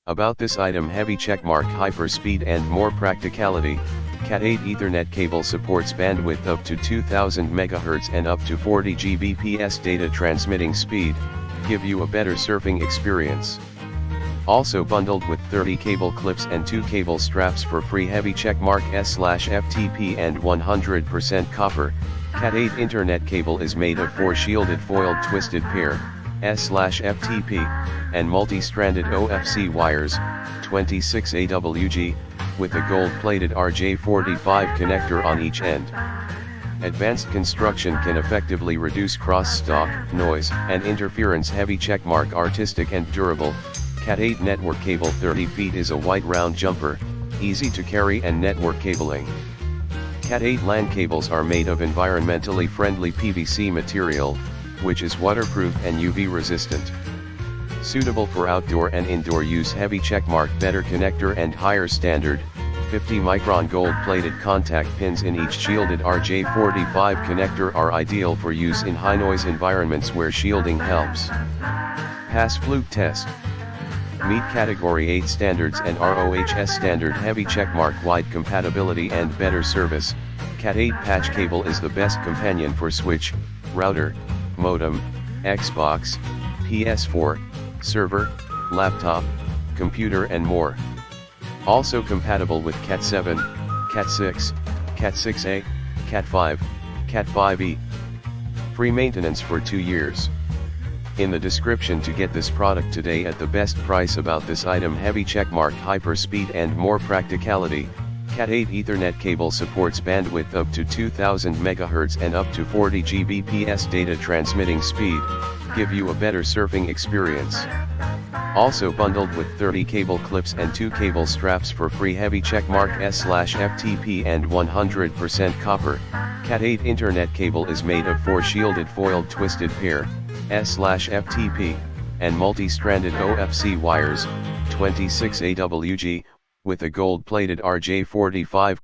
About this item: heavy checkmark, hyper speed and more practicality. Cat8 Ethernet cable supports bandwidth up to 2000 MHz and up to 40 Gbps data transmitting speed, give you a better surfing experience. Also bundled with 30 cable clips and 2 cable straps for free. Heavy checkmark S/FTP and 100% copper. Cat8 Internet cable is made of 4 shielded foiled twisted pair S/FTP and multi-stranded OFC wires, 26 AWG, with a gold-plated RJ45 connector on each end. Advanced construction can effectively reduce cross-talk, noise, and interference. Heavy checkmark, artistic and durable. Cat8 network cable, 30 feet, is a white round jumper, easy to carry and network cabling. Cat8 LAN cables are made of environmentally friendly PVC material, which is waterproof and UV resistant. Suitable for outdoor and indoor use. Heavy checkmark, better connector and higher standard. 50 micron gold plated contact pins in each shielded RJ45 connector are ideal for use in high noise environments where shielding helps. Pass fluke test. Meet category 8 standards and RoHS standard. Heavy checkmark, wide compatibility and better service. Cat8 patch cable is the best companion for switch, router, modem, Xbox, PS4, server, laptop, computer and more. Also compatible with Cat7, Cat6, Cat6a, Cat5, Cat5e. Free maintenance for 2 years. In the description to get this product today at the best price. About this item: heavy checkmark, hyper speed and more practicality. Cat8 Ethernet cable supports bandwidth up to 2000 MHz and up to 40 Gbps data transmitting speed, give you a better surfing experience. Also bundled with 30 cable clips and 2 cable straps for free. Heavy checkmark S/FTP and 100% copper. Cat8 Internet cable is made of 4 shielded foiled twisted pair S/FTP and multi-stranded OFC wires, 26 AWG, with a gold-plated RJ45